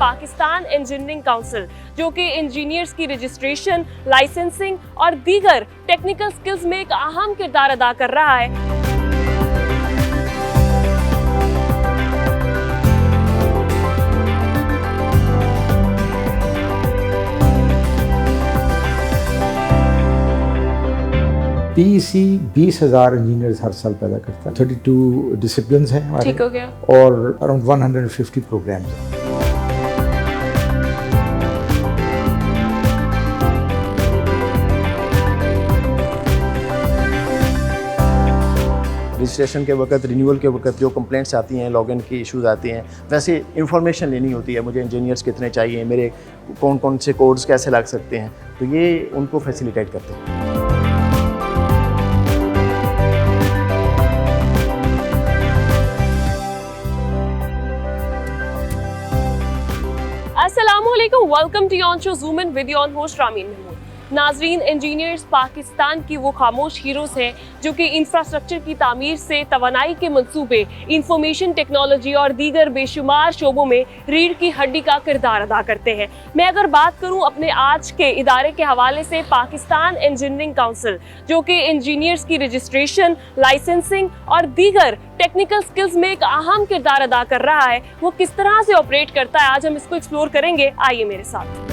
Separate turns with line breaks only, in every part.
Pakistan engineering council, जो कि engineers की रजिस्ट्रेशन, लाइसेंसिंग और दीगर टेक्निकल स्किल्स में एक अहम किरदार अदा कर रहा है।
PEC 20,000 इंजीनियर्स हर साल पैदा करता है। 32 डिसिप्लिन्स हैं हमारे,
ठीक हो गया।
और अराउंड 150 प्रोग्राम्स हैं।
रजिस्ट्रेशन के वक्त, रिन्यूअल के वक्त जो कंप्लेंट्स आती हैं, लॉगिन की इश्यूज आती हैं, वैसे इंफॉर्मेशन लेनी होती है, मुझे इंजीनियर्स कितने चाहिए, मेरे कौन कौन से कोड्स कैसे लग सकते हैं, तो ये उनको फैसिलिटेट करते हैं।
अस्सलामुअलैकुम, welcome to your show zoom in with your host Rameen Mahmood. नाजरीन, इंजीनियर्स पाकिस्तान की वो खामोश हीरोज़ हैं जो कि इंफ्रास्ट्रक्चर की तामीर से तवानाई के मंसूबे, इंफॉर्मेशन टेक्नोलॉजी और दीगर बेशुमार शोबों में रीढ़ की हड्डी का किरदार अदा करते हैं। मैं अगर बात करूं अपने आज के इदारे के हवाले से, पाकिस्तान इंजीनियरिंग काउंसिल, जो कि इंजीनियर्स की रजिस्ट्रेशन, लाइसेंसिंग और दीगर टेक्निकल स्किल्स में एक अहम किरदार अदा कर रहा है, वो किस तरह से ऑपरेट करता है, आज हम इसको एक्सप्लोर करेंगे। आइए मेरे साथ।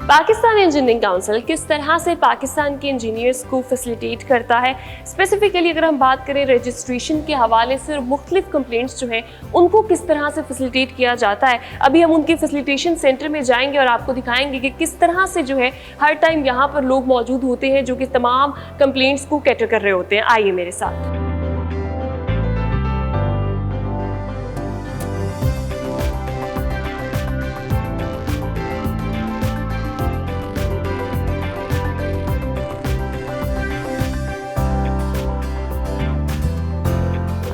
पाकिस्तान इंजीनियरिंग काउंसिल किस तरह से पाकिस्तान के इंजीनियर्स को फैसिलिटेट करता है, स्पेसिफिकली अगर हम बात करें रजिस्ट्रेशन के हवाले से, मुख्तलिफ कंप्लेंट्स जो हैं उनको किस तरह से फैसिलिटेट किया जाता है। अभी हम उनके फैसिलिटेशन सेंटर में जाएंगे और आपको दिखाएंगे कि किस तरह से जो है हर टाइम यहाँ पर लोग मौजूद होते हैं जो कि तमाम कंप्लेंट्स को कैटर कर रहे होते हैं। आइए मेरे साथ।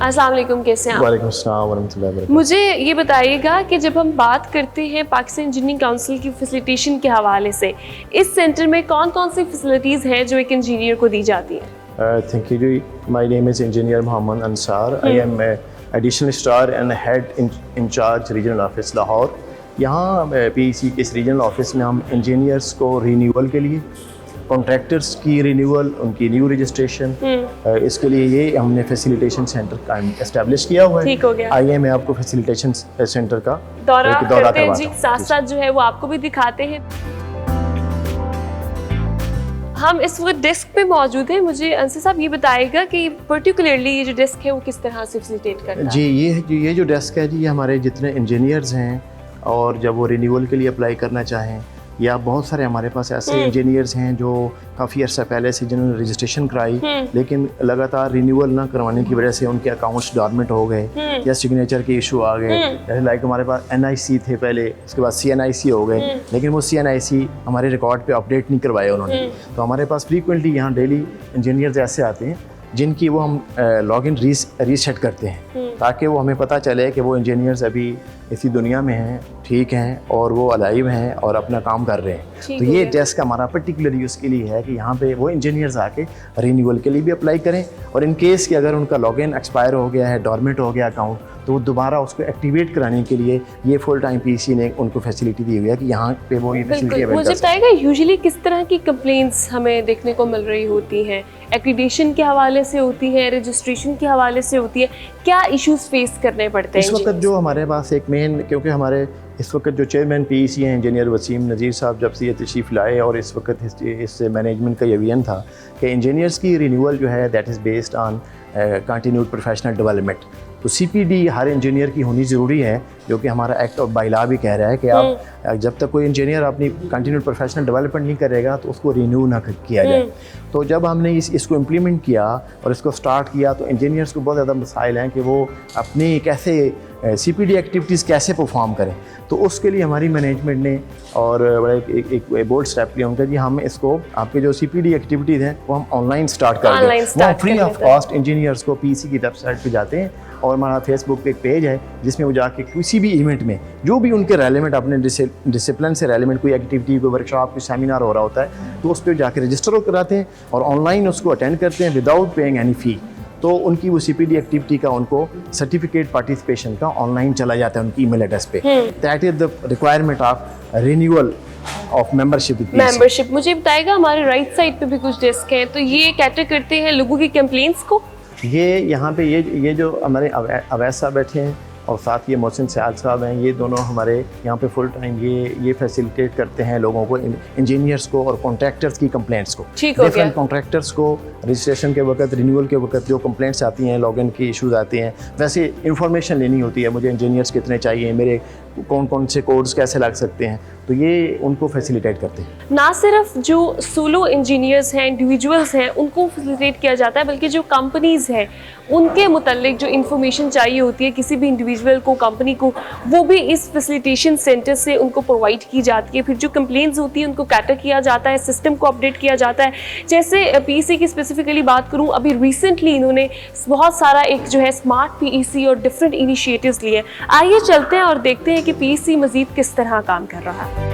अस्सलाम वालेकुम, कैसे हैं आप?
वालेकुम अस्सलाम वरहमतुल्लाहि वबरकातुहू।
मुझे ये बताइएगा कि जब हम बात करते हैं पाकिस्तान इंजीनियरिंग काउंसिल की फैसिलिटेशन के हवाले से, इस सेंटर में कौन कौन सी फैसिलिटीज़ हैं जो एक इंजीनियर को दी जाती हैं?
थैंक यू जी। My name is engineer Mohammad Ansar. I am additional star and head incharge regional office Lahore. यहाँ PEC के इस रीजनल ऑफिस में हम इंजीनियर्स को रिन्यूअल के लिए, कॉन्ट्रैक्टर्स की रिन्यूअल, उनकी न्यू रजिस्ट्रेशन, इसके लिए ये हमने फैसिलिटेशन सेंटर का एस्टैब्लिश किया हुआ है।
ठीक हो गया।
आइए मैं आपको फैसिलिटेशन सेंटर का
दौरा करते हैं जी,
करवाता हूं।
साथ साथ जो है वो आपको भी दिखाते हैं। हम इस वक्त डेस्क पे मौजूद हैं। मुझे अंसर साहब ये बताएगा कि पर्टिकुलरली ये जो डेस्क है वो किस तरह से फैसिलिटेट करता है?
जी, ये जो डेस्क है जी, ये हमारे जितने इंजीनियर्स हैं और जब वो रिन्यूअल के लिए अप्लाई करना चाहें, या बहुत सारे हमारे पास ऐसे इंजीनियर्स हैं जो काफ़ी अर्सा पहले से जिन्होंने रजिस्ट्रेशन कराई लेकिन लगातार रिन्यूअल ना करवाने की वजह से उनके अकाउंट्स डॉर्मेंट हो गए या सिग्नेचर के इशू आ गए। जैसे लाइक हमारे पास NIC थे पहले, उसके बाद CNIC हो गए, लेकिन वो CNIC हमारे रिकॉर्ड पे अपडेट नहीं करवाए उन्होंने। तो हमारे पास फ्रीक्वेंटली यहाँ डेली इंजीनियर्स ऐसे आते हैं जिनकी वो हम लॉगिन रीसेट करते हैं ताकि वो हमें पता चले कि वो इंजीनियर्स अभी इसी दुनिया में हैं, ठीक हैं और वो अलाइव हैं और अपना काम कर रहे हैं। तो ये डेस्क हमारा पर्टिकुलरली उसके लिए है कि यहाँ पे वो इंजीनियर्स आके रिन्यूअल के लिए भी अप्लाई करें, और इन केस कि अगर उनका लॉगिन एक्सपायर हो गया है, डॉर्मेंट हो गया अकाउंट, तो वो दोबारा उसको एक्टिवेट कराने के लिए ये फुल टाइम PEC ने उनको फैसिलिटी दी हुई है कि यहाँ पे वो ये फैसिलिटी अवेल कर सकते हैं।
मुझे बताएगा यूजुअली किस तरह की कंप्लेंट्स हमें देखने को मिल रही होती हैं? एक्रीडेशन के हवाले से होती है, रजिस्ट्रेशन के हवाले से होती है, क्या इश्यूज फेस करने पड़ते हैं
इस वक्त? जो हमारे पास एक मेन, क्योंकि हमारे इस वक्त जो चेयरमैन PEC हैं इंजीनियर वसीम नज़ीर साहब, जब से ये तशरीफ़ लाए और इस वक्त इस मैनेजमेंट का ये विजन था कि इंजीनियर्स की रिन्यूअल जो है that is based on continued professional development. तो CPD हर इंजीनियर की होनी ज़रूरी है, जो कि हमारा एक्ट ऑफ बाय लॉ भी कह रहा है कि आप जब तक कोई इंजीनियर अपनी कंटिन्यूड प्रोफेशनल डेवलपमेंट नहीं करेगा तो उसको रिन्यू ना किया जाए। तो जब हमने इसको इम्प्लीमेंट किया और इसको स्टार्ट किया तो इंजीनियर्स को बहुत ज़्यादा मसाइल हैं कि वो अपनी कैसे CPD एक्टिविटीज़ कैसे परफॉर्म करें। तो उसके लिए हमारी मैनेजमेंट ने और बड़ा एक बोल्ड स्टेप लिया उनका, जी हम इसको आपके जो CPD एक्टिविटीज़ हैं वो हम ऑनलाइन स्टार्ट कर दें। वो फ्री ऑफ कॉस्ट इंजीनियर्स को PEC की वेबसाइट पे जाते हैं और हमारा फेसबुक पे एक पेज है जिसमें वो जाके किसी भी इवेंट में जो भी उनके रेलेवेंट अपने डिसिप्लिन से रेलेवेंट कोई एक्टिविटी, कोई वर्कशॉप, कोई सेमिनार हो रहा होता है तो उस पर जाके रजिस्टर कराते हैं और ऑनलाइन उसको अटेंड करते हैं विदाउट पेइंग एनी फ़ी। तो उनकी वो CPD एक्टिविटी का उनको सर्टिफिकेट पार्टिसिपेशन का ऑनलाइन चला जाता है उनकी ईमेल एड्रेस पे। That is the requirement of renewal of membership.
मुझे बताएगा, हमारे राइट साइड पे भी कुछ डेस्क हैं, तो ये कैटर करते हैं लोगों की कंप्लेंट्स को?
ये यहाँ पे ये जो हमारे अवैस साहब बैठे हैं और साथ ये मोहसिन सयाद साहब हैं, ये दोनों हमारे यहाँ पे फुल टाइम ये फैसिलिटेट करते हैं लोगों को, इंजीनियर्स को और कॉन्ट्रैक्टर्स की कंप्लेंट्स को। डिफरेंट कॉन्ट्रैक्टर्स को रजिस्ट्रेशन के वक्त, रिन्यूअल के वक्त जो कंप्लेंट्स आती हैं, लॉगिन की इश्यूज आते हैं, वैसे इंफॉर्मेशन लेनी होती है, मुझे इंजीनियर्स कितने चाहिए, मेरे कौन कौन से कोड्स कैसे लग सकते हैं, तो ये उनको फैसिलिटेट करते हैं।
ना सिर्फ जो सोलो इंजीनियर्स हैं, इंडिविजुअल्स हैं, उनको फैसिलिटेट किया जाता है, बल्कि जो कंपनीज़ हैं उनके मुतालिक जो इन्फॉर्मेशन चाहिए होती है किसी भी इंडिविजुअल को, कंपनी को, वो भी इस फैसिलिटेशन सेंटर से उनको प्रोवाइड की जाती है। फिर जो कंप्लेंट्स होती है उनको कैटर किया जाता है, सिस्टम को अपडेट किया जाता है। जैसे PEC की स्पेसिफिकली बात करूँ, अभी रिसेंटली इन्होंने बहुत सारा एक जो है स्मार्ट PEC और डिफरेंट इनिशिएटिव्स लिए। आइए चलते हैं और देखते हैं कि PEC मज़ीद किस तरह काम कर रहा है।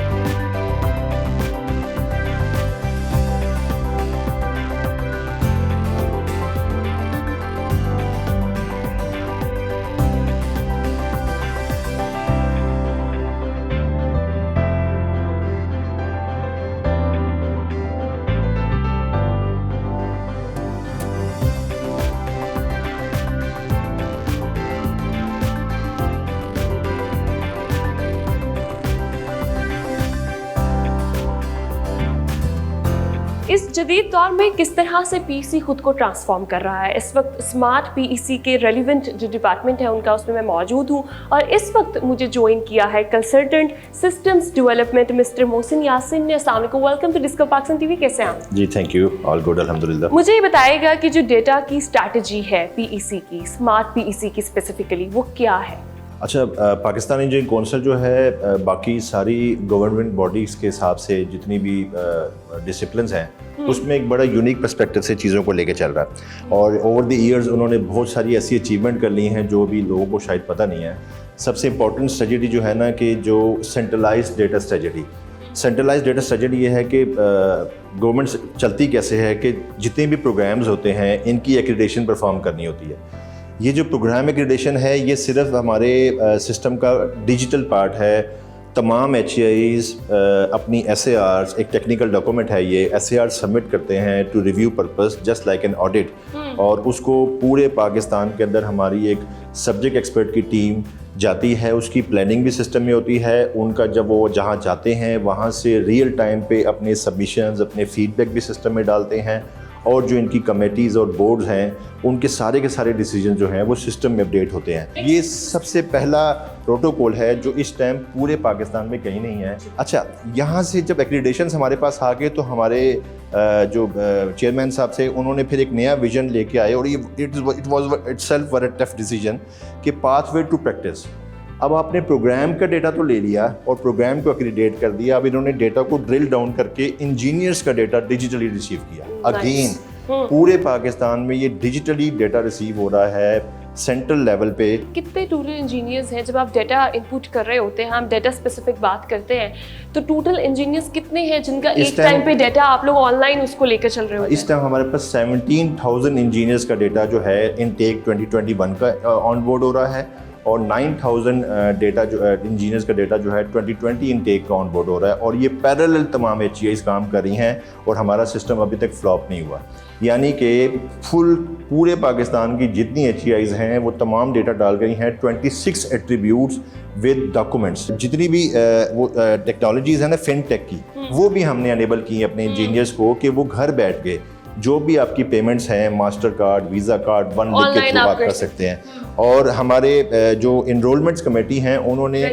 इस जदीद दौर में किस तरह से PEC खुद को ट्रांसफॉर्म कर रहा है। इस वक्त स्मार्ट PEC के रेलिवेंट जो डिपार्टमेंट है उनका, उसमें मैं मौजूद हूँ और इस वक्त मुझे ज्वाइन किया है consultant systems development mister Mohsin Yasin ने। अस्सलाम वालेकुम, welcome to discover Pakistan TV। कैसे हैं आप?
जी थैंक यू, ऑल गुड अल्हम्दुलिल्लाह।
मुझे ये बताइएगा कि जो डेटा की स्ट्रैटेजी है PEC की, स्मार्ट PEC की स्पेसिफिकली, वो क्या है?
अच्छा, पाकिस्तान इंजीनियरिंग काउंसिल जो है बाकी सारी गवर्नमेंट बॉडीज़ के हिसाब से जितनी भी डिसिप्लिन्स हैं उसमें एक बड़ा यूनिक पर्सपेक्टिव से चीज़ों को लेके चल रहा है और ओवर द ईयर्स उन्होंने बहुत सारी ऐसी अचीवमेंट कर ली हैं जो भी लोगों को शायद पता नहीं है। सबसे इम्पॉर्टेंट स्ट्रेटजी जो है ना कि जो सेंट्रलाइज्ड डेटा स्ट्रेटजी ये है कि गवर्नमेंट चलती कैसे है कि जितने भी प्रोग्राम्स होते हैं इनकी एक्रीडेशन परफॉर्म करनी होती है। ये जो प्रोग्राम एक्रीडेशन है ये सिर्फ हमारे सिस्टम का डिजिटल पार्ट है। तमाम HEIs अपनी SARs, एक टेक्निकल डॉक्यूमेंट है ये, SAR सबमिट करते हैं to review purpose just like an audit, और उसको पूरे पाकिस्तान के अंदर हमारी एक सब्जेक्ट एक्सपर्ट की टीम जाती है, उसकी प्लानिंग भी सिस्टम में होती है। उनका जब वो जहाँ जाते हैं वहाँ से रियल टाइम पे अपने सबमिशंस, अपने फीडबैक भी सिस्टम में डालते हैं और जो इनकी कमेटीज़ और बोर्ड्स हैं उनके सारे के सारे डिसीजन जो हैं वो सिस्टम में अपडेट होते हैं। ये सबसे पहला प्रोटोकॉल है जो इस टाइम पूरे पाकिस्तान में कहीं नहीं है। अच्छा, यहाँ से जब एक्रीडेशंस हमारे पास आ गए तो हमारे जो चेयरमैन साहब से उन्होंने फिर एक नया विजन लेके आए और ये it was itself very tough decision कि पाथवे टू प्रैक्टिस। अब आपने प्रोग्राम का डेटा तो ले लिया और प्रोग्राम को एक्रीडेट कर दिया, अब इन्होंने डेटा को ड्रिल डाउन करके इंजीनियर्स का डेटा डिजिटली रिसीव किया। अगेन पूरे पाकिस्तान में ये डिजिटली डेटा रिसीव हो रहा है सेंट्रल लेवल पे।
कितने टोटल इंजीनियर्स हैं? जब आप डेटा इनपुट कर रहे होते हैं, हम डेटा स्पेसिफिक बात करते हैं, तो टोटल इंजीनियर्स कितने हैं जिनका एक टाइम पे डेटा आप लोग ऑनलाइन उसको लेकर चल रहे होते हैं?
इस टाइम हमारे पास 17,000 इंजीनियर्स का डेटा जो है इनटेक 2021 का ऑन बोर्ड हो रहा है और 9,000 डेटा जो इंजीनियर्स का डेटा जो है 2020 इनटेक का ऑन बोर्ड हो रहा है और ये पैरेलल तमाम HEIs काम कर रही हैं और हमारा सिस्टम अभी तक फ्लॉप नहीं हुआ। यानी कि पूरे पाकिस्तान की जितनी HEIs हैं वो तमाम डेटा डाल गई हैं 26 एट्रीब्यूट्स विद डॉक्यूमेंट्स। जितनी भी वो टेक्नोलॉजीज़ हैं ना फिनटेक की, वो भी हमने अनेबल की अपने इंजीनियर्स को कि वो घर बैठ के जो भी आपकी पेमेंट्स हैं, master card, visa card, one link के थ्रू आप कर सकते हैं। और हमारे जो इनरोलमेंट्स कमेटी हैं उन्होंने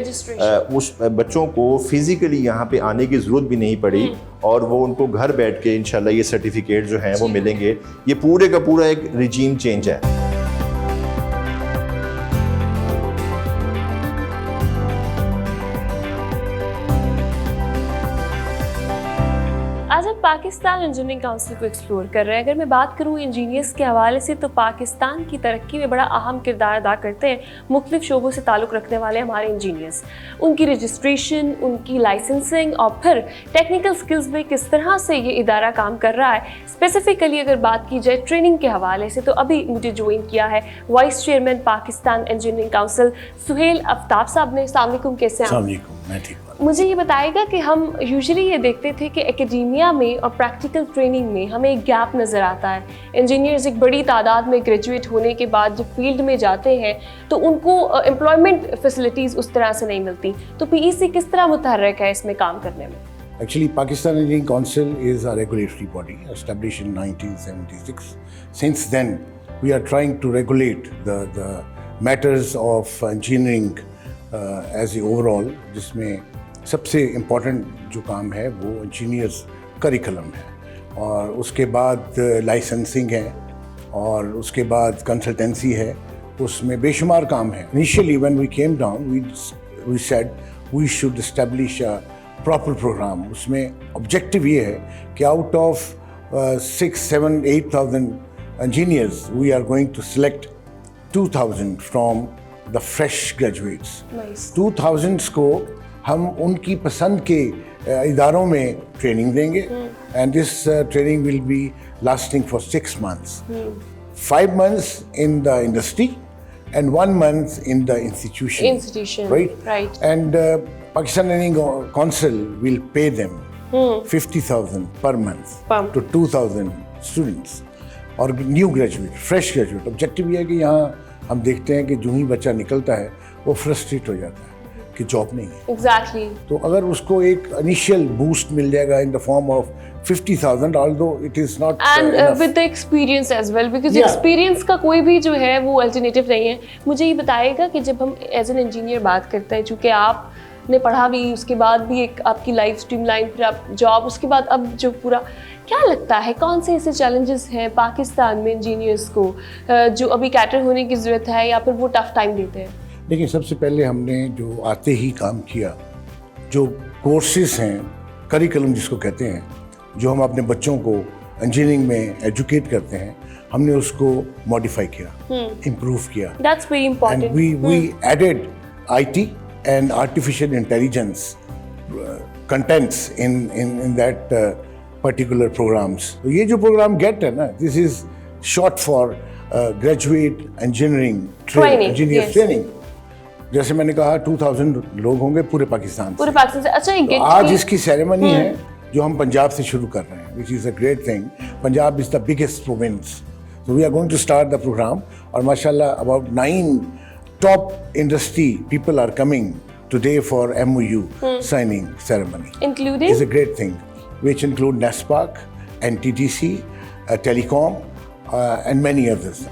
उस बच्चों को फिज़िकली यहाँ पे आने की ज़रूरत भी नहीं पड़ी और वो उनको घर बैठ के इंशाल्लाह ये सर्टिफिकेट जो हैं वो मिलेंगे। ये पूरे का पूरा एक रिजीम चेंज है।
आज हम पाकिस्तान इंजीनियरिंग काउंसिल को एक्सप्लोर कर रहे हैं। अगर मैं बात करूँ इंजीनियर्स के हवाले से तो पाकिस्तान की तरक्की में बड़ा अहम किरदार अदा करते हैं मुख्तलिफ शोबों से ताल्लुक़ रखने वाले हमारे इंजीनियर्स। उनकी रजिस्ट्रेशन, उनकी लाइसेंसिंग और फिर टेक्निकल स्किल्स में किस तरह से ये इदारा काम कर रहा है। स्पेसिफिकली अगर बात की जाए ट्रेनिंग के हवाले से तो अभी मुझे ज्वाइन किया है vice chairman Pakistan engineering council Suhail Aftab साहब ने। अस्सलाम वालेकुम, कैसे हैं आप?
अस्सलाम वालेकुम, मैं ठीक हूँ।
मुझे ये बताएगा कि हम यूजुअली ये देखते थे कि एकेडेमिया में और प्रैक्टिकल ट्रेनिंग में हमें एक गैप नज़र आता है। इंजीनियर्स एक बड़ी तादाद में ग्रेजुएट होने के बाद जब फील्ड में जाते हैं तो उनको एम्प्लॉयमेंट फैसिलिटीज़ उस तरह से नहीं मिलती। तो पीईसी किस तरह मुतहर्रिक है इसमें काम करने में?
Actually, Pakistan Engineering Council is a regulatory body established in 1976. Since then, we are trying to regulate the matters of engineering as a overall, जिसमें सबसे इम्पोर्टेंट जो काम है वो इंजीनियर्स करिकुलम है और उसके बाद लाइसेंसिंग है और उसके बाद कंसल्टेंसी है, उसमें बेशुमार काम है। Initially when we came down we said we should establish a proper program. उसमें ऑब्जेक्टिव ये है कि out of 6,000-8,000 engineers we are going to select 2,000 from the fresh graduates. 2,000 को हम उनकी पसंद के इदारों में ट्रेनिंग देंगे and this training will be lasting for 6 months, 5 months in the industry and 1 month in the institution. Right. And Pakistan Engineering Council will pay them 50,000 per month to 2,000 students और new graduate, fresh graduate. Objective ये है कि यहाँ हम देखते हैं कि जो ही बच्चा निकलता है वो फ्रस्ट्रेट हो जाता है कि जॉब नहीं है।
Exactly.
तो अगर उसको एक इनिशियल बूस्ट मिल जाएगा in the form of 50,000, although it is not
and
enough.
with the experience as well, because
Yeah.
experience का कोई भी जो है वो अल्टरनेटिव नहीं है। मुझे ये बताएगा कि जब हम एज एन इंजीनियर बात करते हैं, चूँकि आपने पढ़ा भी, उसके बाद भी एक आपकी लाइफ स्ट्रीमलाइन, फिर आप जॉब, उसके बाद अब जो पूरा, क्या लगता है कौन से ऐसे चैलेंजेस हैं पाकिस्तान में इंजीनियर्स को जो अभी कैटर होने की ज़रूरत है या फिर वो टफ टाइम देते हैं?
लेकिन सबसे पहले हमने जो आते ही काम किया, जो कोर्सेज हैं, करिकुलम जिसको कहते हैं, जो हम अपने बच्चों को इंजीनियरिंग में एजुकेट करते हैं, हमने उसको मॉडिफाई किया, इम्प्रूव किया।
That's very important.
And we added IT and artificial intelligence contents in that particular programs. तो ये जो प्रोग्राम GET है ना, this is short for graduate engineering engineer training. जैसे मैंने कहा 2,000 लोग होंगे पूरे पाकिस्तान से। अच्छा, ये
तो
आज इसकी सेरेमनी है जो हम पंजाब से शुरू कर रहे हैं, which is a great thing. Punjab is the biggest province, so we are going to start the program और माशाल्लाह about 9 top industry people are coming today for MOU signing ceremony.
Including?
Is a great thing, which include NASPAC, NTTC, Telecom and many others.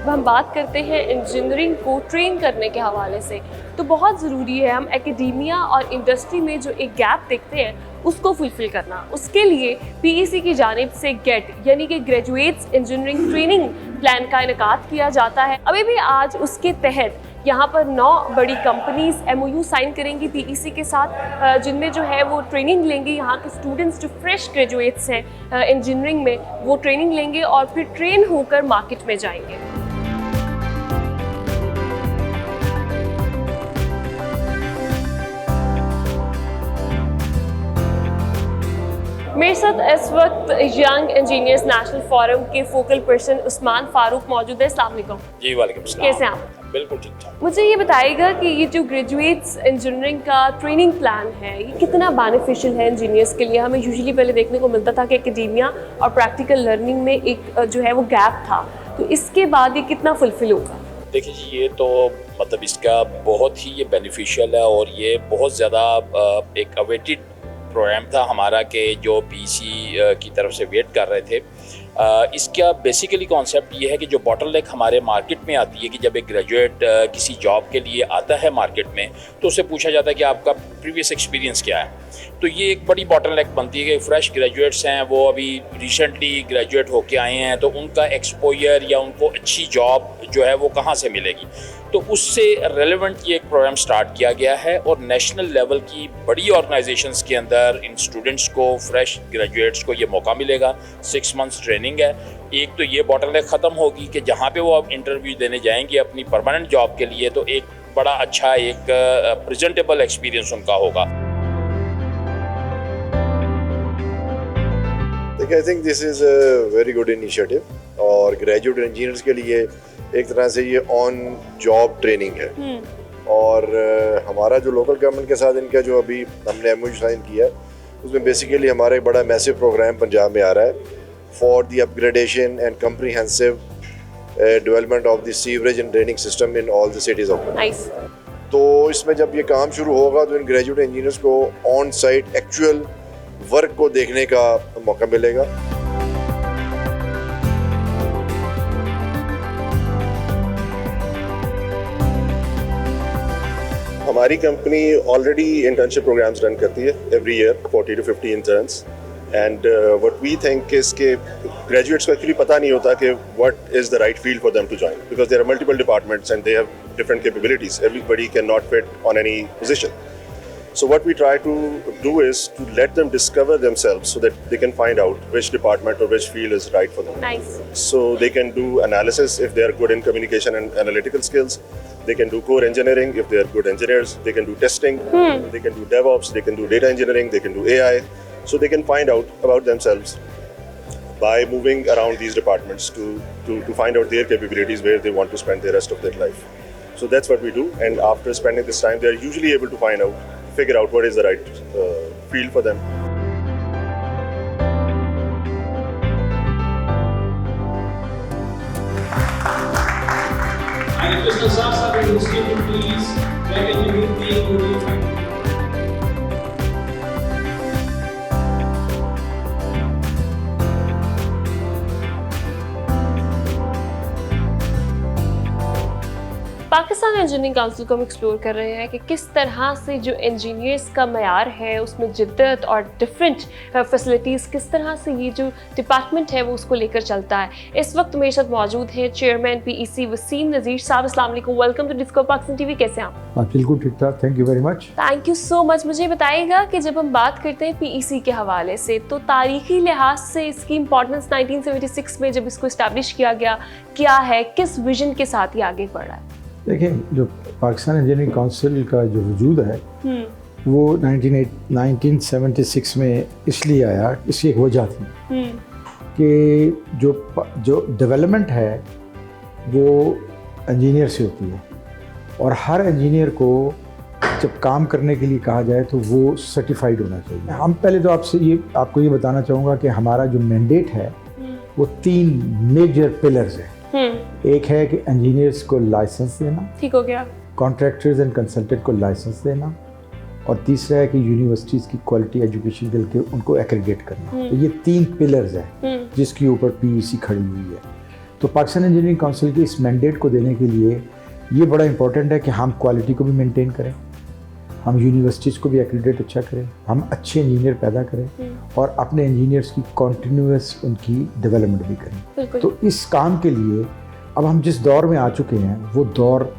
हम बात करते हैं engineering को train करने के हवाले से, तो बहुत ज़रूरी है हम एकेडेमिया और इंडस्ट्री में जो एक गैप देखते हैं उसको फुलफिल करना। उसके लिए पीईसी की जानिब से गेट यानी कि ग्रेजुएट्स इंजीनियरिंग ट्रेनिंग प्लान का इनेकाद किया जाता है। अभी भी आज उसके तहत यहाँ पर 9 बड़ी कंपनीज MOU साइन करेंगी पीईसी के साथ, जिनमें जो है वो ट्रेनिंग लेंगे। यहाँ के स्टूडेंट्स जो फ्रेश ग्रेजुएट्स हैं इंजीनियरिंग में, वो ट्रेनिंग लेंगे और फिर ट्रेन होकर मार्केट में जाएंगे। मेरे साथ इस वक्त यंग इंजीनियर्स नेशनल फोरम के फोकल पर्सन उस्मान फारूक मौजूद है। अस्सलाम वालेकुम।
जी वालेकुम सलाम।
कैसे हैं आप?
बिल्कुल ठीक ठाक।
मुझे ये बताइएगा कि ये जो ग्रेजुएट्स इंजीनियरिंग का ट्रेनिंग प्लान है ये कितना बेनिफिशियल है इंजीनियर्स के लिए? हमें यूजुअली पहले देखने को मिलता था कि एकेडेमिया और प्रैक्टिकल लर्निंग में एक जो है वो गैप था, तो इसके बाद ये कितना फुलफिल होगा?
देखिए जी, ये तो मतलब इसका बहुत ही ये बेनिफिशियल है और ये बहुत ज़्यादा एक अवेटेड प्रोग्राम था हमारा कि जो पीसी की तरफ से वेट कर रहे थे। इसका बेसिकली कॉन्सेप्ट ये है कि जो बॉटलनेक हमारे मार्केट में आती है कि जब एक ग्रेजुएट किसी जॉब के लिए आता है मार्केट में तो उससे पूछा जाता है कि आपका प्रीवियस एक्सपीरियंस क्या है। तो ये एक बड़ी बॉटलनेक बनती है कि फ्रेश ग्रेजुएट्स हैं, वो अभी रिसेंटली ग्रेजुएट होके आए हैं, तो उनका एक्सपोजर या उनको अच्छी जॉब जो है वो कहाँ से मिलेगी। तो उससे रेलेवेंट ये एक प्रोग्राम स्टार्ट किया गया है और नेशनल लेवल की बड़ी ऑर्गेनाइजेशंस के अंदर इन स्टूडेंट्स को, फ्रेश ग्रेजुएट्स को ये मौका मिलेगा। 6 मंथ्स ट्रेनिंग है। एक तो ये बॉटलनेक ख़त्म होगी कि जहाँ पे वो अब इंटरव्यू देने जाएंगे अपनी परमानेंट जॉब के लिए, तो एक बड़ा अच्छा एक प्रेजेंटेबल एक्सपीरियंस उनका होगा।
I think this is a very good initiative और ग्रेजुएट इंजीनियर्स के लिए एक तरह से ये ऑन जॉब ट्रेनिंग है। और हमारा जो लोकल गवर्नमेंट के साथ इनका जो अभी हमने MOU साइन किया है, उसमें बेसिकली हमारा एक बड़ा मैसिव प्रोग्राम पंजाब में आ रहा है for the upgradation and comprehensive development of the sewerage and draining system in all the cities of
nice.
तो इसमें जब ये काम शुरू होगा तो इन ग्रेजुएट इंजीनियर्स को ऑन साइट एक्चुअल वर्क को देखने का मौका मिलेगा। हमारी company already internship programs run करती है every year 40 to 50 interns and what we think is के ग्रेजुएट्स को एक्चुअली पता नहीं होता कि what is the right field for them to join because there are multiple departments and they have different capabilities. Everybody can not fit on any position. So what we try to do is to let them discover themselves so that they can find out which department or which field is right for them.
Nice.
So they can do analysis if they are good in communication and analytical skills. They can do core engineering if they are good engineers. They can do testing. They can do DevOps. They can do data engineering. They can do AI. So they can find out about themselves by moving around these departments to find out their capabilities where they want to spend the rest of their life. So that's what we do. And after spending this time, they are usually able to figure out what is the right field for them.
I request the staff to please back and remove the audio.
Pakistan engineering council को हम explore कर रहे हैं कि किस तरह से जो इंजीनियर्स का मयार है उसमें जिद्दत और डिफरेंट फैसिलिटीज़ किस तरह से ये जो डिपार्टमेंट है वो उसको लेकर चलता है। इस वक्त मेरे साथ मौजूद हैं चेयरमैन PEC वसीम नज़ीर साहब। अस्सलाम वालेकुम, welcome to discover Pakistan TV। कैसे हैं आप?
बिल्कुल ठीक ठाक, thank you very much.
Thank you so much. मुझे बताइएगा कि जब हम बात करते हैं PEC के हवाले से तो तारीखी लिहाज से इसकी इम्पोर्टेंस 1976 में जब इसको इस्टेब्लिश किया गया क्या है, किस विजन के साथ ये आगे बढ़ रहा है?
देखिए, जो पाकिस्तान इंजीनियरिंग काउंसिल का जो वजूद है वो 1976 में इसलिए आया, इसकी एक वजह थी कि जो डेवलपमेंट है वो इंजीनियर से होती है और हर इंजीनियर को जब काम करने के लिए कहा जाए तो वो सर्टिफाइड होना चाहिए। हम पहले तो आपको ये बताना चाहूँगा कि हमारा जो मैंडेट है वो 3 मेजर पिलर्स हैं। एक है कि इंजीनियर्स को लाइसेंस देना, ठीक हो गया, कॉन्ट्रैक्टर्स एंड कंसल्टेंट को लाइसेंस देना, और तीसरा है कि यूनिवर्सिटीज़ की क्वालिटी एजुकेशन के लिए उनको एक्रेडिट करना। तो ये 3 पिलर्स हैं जिसके ऊपर PEC खड़ी हुई है। तो पाकिस्तान इंजीनियरिंग काउंसिल के इस मैंडेट को देने के लिए ये बड़ा इंपॉर्टेंट है कि हम क्वालिटी को भी मेंटेन करें, हम यूनिवर्सिटीज़ को भी एक्रेडिट अच्छा करें, हम अच्छे इंजीनियर पैदा करें और अपने इंजीनियर्स की कॉन्टीन्यूअस उनकी डेवलपमेंट भी करें। तो इस काम के लिए अब हम जिस दौर में आ चुके हैं वो दौर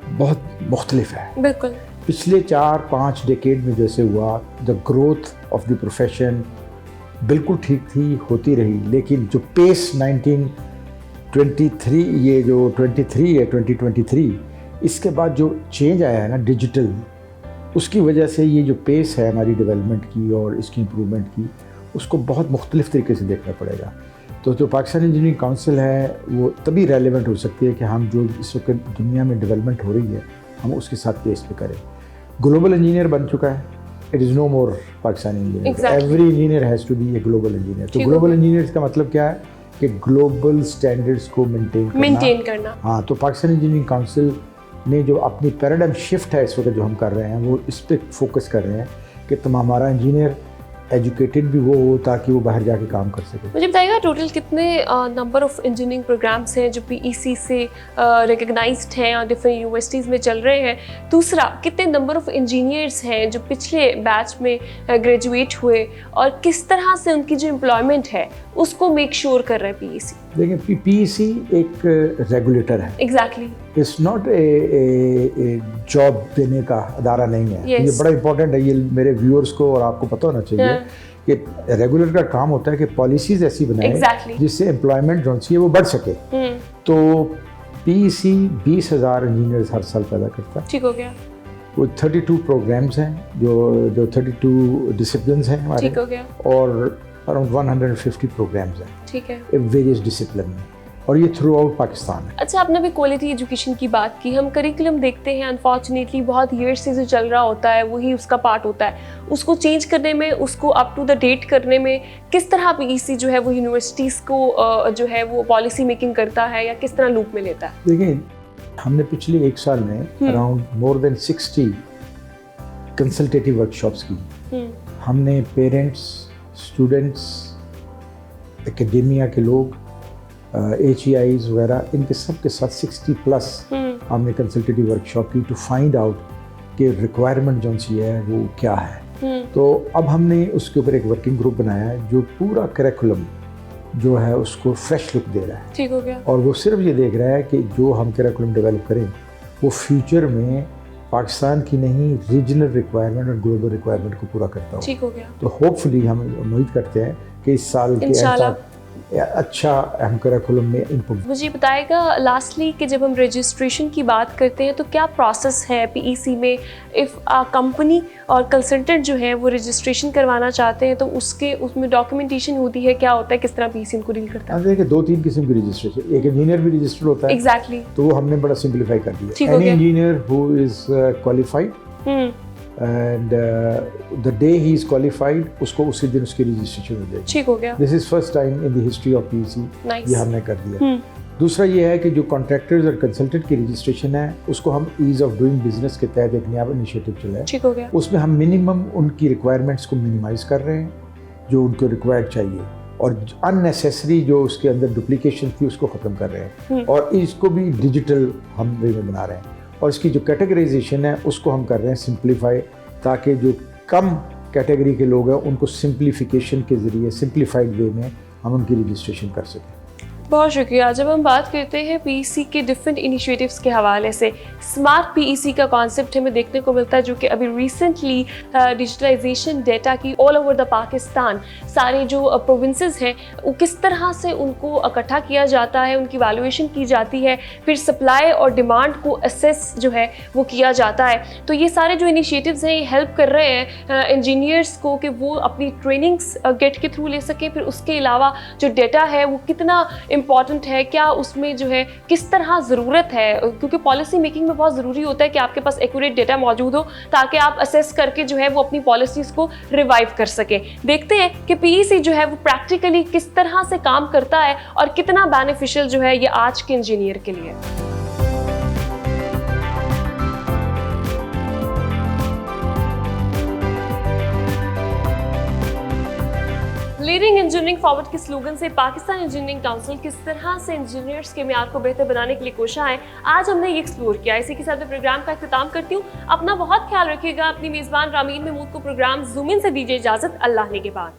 बहुत मुख्तलिफ है। बिल्कुल पिछले 4-5 डेकेड में जैसे हुआ, the growth of the profession बिल्कुल ठीक थी, होती रही, लेकिन जो पेस 1923 ये जो 23 है 2023 इसके बाद जो चेंज आया है ना डिजिटल, उसकी वजह से ये जो पेस है हमारी डेवलपमेंट की और इसकी इम्प्रूवमेंट की उसको बहुत मुख्तलिफ तरीके से देखना पड़ेगा। तो जो पाकिस्तान इंजीनियरिंग काउंसिल है वो तभी रेलेवेंट हो सकती है कि हम जो इस वक्त दुनिया में डेवलपमेंट हो रही है हम उसके साथ पेस पे करें। ग्लोबल इंजीनियर बन चुका है, it is no more Pakistani engineer, every engineer has to be a global engineer. तो ग्लोबल इंजीनियर का मतलब क्या है कि ग्लोबल स्टैंडर्ड्स को मेंटेन करना। हाँ, तो पाकिस्तान इंजीनियरिंग काउंसिल ने जो अपनी पैराडाइम शिफ्ट है इस वक्त जो हम कर रहे हैं वो इस पर फोकस कर रहे हैं कि हमारा इंजीनियर एजुकेटेड भी वो हो ताकि वो बाहर जाके काम कर सके।
मुझे बताइएगा टोटल कितने नंबर ऑफ इंजीनियरिंग प्रोग्राम्स हैं जो पीईसी से रिकग्नाइज्ड हैं और डिफरेंट यूनिवर्सिटीज़ में चल रहे हैं? दूसरा, कितने नंबर ऑफ इंजीनियर्स हैं जो पिछले बैच में ग्रेजुएट हुए और किस तरह से उनकी जो एम्प्लॉयमेंट है उसको मेक श्योर कर रहा है पीईसी?
देखिए, पीईसी एक रेगुलेटर है।
Exactly.
It's not a job देने का अदारा नहीं है।
Yes.
ये बड़ा इंपॉर्टेंट है, ये मेरे व्यूअर्स को और आपको पता होना चाहिए कि रेगुलेटर का काम होता है कि पॉलिसीज ऐसी बनाए
Exactly.
जिससे एम्प्लॉयमेंट जो है वो बढ़ सके। तो पीईसी 20,000 इंजीनियर्स हर साल पैदा करता है।
ठीक हो गया।
वो 32 प्रोग्राम्स हैं जो 32 डिसिप्लिन्स हैं हमारे।
ठीक हो गया।
और अराउंड 150 प्रोग्राम्स हैं।
ठीक है।
वेरियस डिसिप्लिन में, और ये थ्रू आउट पाकिस्तान है।
अच्छा, आपने भी क्वालिटी एजुकेशन की बात की। हम करिकुलम देखते हैं, अनफॉर्चुनेटली बहुत ईयर से जो चल रहा होता है वही उसका पार्ट होता है। उसको चेंज करने में, उसको अप टू द डेट करने में किस तरह पीईसी जो है वो यूनिवर्सिटीज़ को जो है वो पॉलिसी मेकिंग करता है या किस तरह लूप में लेता है?
देखिए, हमने पिछले 1 साल में around more than 60 consultative workshops की। हमने पेरेंट्स, स्टूडेंट्स, एकेडेमिया के लोग, HEIs वगैरह, इनके सब के साथ 60+ हमने कंसल्टेटिव वर्कशॉप की टू फाइंड आउट कि रिक्वायरमेंट जो सी है वो क्या है। तो अब हमने उसके ऊपर एक वर्किंग ग्रुप बनाया है जो पूरा करिकुलम जो है उसको फ्रेश लुक दे रहा है।
ठीक हो गया।
और वो सिर्फ ये देख रहा है कि जो हम करिकुलम डेवलप करें वो फ्यूचर में पाकिस्तान की नहीं, रीजनल रिक्वायरमेंट और ग्लोबल रिक्वायरमेंट को पूरा करता हो।
ठीक हो गया।
तो होपफुली हम उम्मीद करते हैं कि इस साल के
इंशाल्लाह
तक अच्छा हम करिकुलम में इनको।
मुझे बताएगा लास्टली कि जब हम रजिस्ट्रेशन की बात करते हैं तो क्या प्रोसेस है पीईसी में? इफ़ कंपनी और कंसल्टेंट जो है वो रजिस्ट्रेशन करवाना चाहते हैं तो उसमें डॉक्यूमेंटेशन होती है, क्या होता है, किस तरह पीईसी इनको डील करता है?
देखिए, 2-3 किस्म की रजिस्ट्रेशन। एक इंजीनियर भी रजिस्टर्ड होता है।
एग्जैक्टली।
तो वो हमने बड़ा सिंप्लीफाई कर
ठीक
दिया।
हो
एनी
गया।
Engineer who is qualified and the day he is qualified, उसको उसी दिन उसकी रजिस्ट्रेशन हो जाएगी।
ठीक हो गया।
This is first time in the history of PEC।
Nice।
ये हमने कर दिया। दूसरा ये है कि जो कॉन्ट्रैक्टर्स और कंसल्टेंट की रजिस्ट्रेशन है उसको हम ईज ऑफ डूइंग बिजनेस के तहत एक नया इनिशिएटिव चलाया।
ठीक हो गया।
उसमें हम मिनिमम उनकी रिक्वायरमेंट्स को मिनिमाइज कर रहे हैं जो उनको रिक्वायर्ड चाहिए, और अननेसेसरी जो उसके अंदर डुप्लीकेशन थी उसको ख़त्म कर रहे हैं, और इसको भी डिजिटल हम वे में बना रहे हैं। और इसकी जो कैटेगराइजेशन है उसको हम कर रहे हैं सिंप्लीफाई, ताकि जो कम कैटेगरी के लोग हैं उनको सिंप्लीफिकेशन के ज़रिए सिंप्लीफाइड वे में हम उनकी रजिस्ट्रेशन कर सकें।
बहुत शुक्रिया। जब हम बात करते हैं पीईसी के डिफरेंट इनिशिएटिव्स के हवाले से, स्मार्ट पीईसी का कॉन्सेप्ट हमें देखने को मिलता है जो कि अभी रिसेंटली डिजिटलाइजेशन डेटा की ऑल ओवर द पाकिस्तान, सारे जो प्रोविंसेस हैं वो किस तरह से उनको इकट्ठा किया जाता है, उनकी वैल्यूएशन की जाती है, फिर सप्लाई और डिमांड को असेस जो है वो किया जाता है। तो ये सारे जो इनिशिएटिव्स हैं ये हेल्प कर रहे हैं इंजीनियर्स को कि वो अपनी ट्रेनिंग्स गेट के थ्रू ले सकें। फिर उसके अलावा जो डेटा है वो कितना इम्पॉर्टेंट है, क्या उसमें जो है किस तरह ज़रूरत है, क्योंकि पॉलिसी मेकिंग में बहुत ज़रूरी होता है कि आपके पास एक्यूरेट डेटा मौजूद हो ताकि आप असेस करके जो है वो अपनी पॉलिसीज़ को रिवाइव कर सकें। देखते हैं कि पीईसी जो है वो प्रैक्टिकली किस तरह से काम करता है और कितना बेनिफिशियल जो है ये आज के इंजीनियर के लिए। लीडिंग इंजीनियरिंग फॉरवर्ड के स्लोगन से पाकिस्तान इंजीनियरिंग काउंसिल किस तरह से इंजीनियर्स के म्यार को बेहतर बनाने के लिए कोशिश है, आज हमने ये एक्सप्लोर किया। इसी के साथ मैं प्रोग्राम का इख्तिताम करती हूँ। अपना बहुत ख्याल रखिएगा। अपनी मेज़बान रामीन महमूद को प्रोग्राम जूम इन से दीजिए इजाज़त। अल्लाह ने के बाद।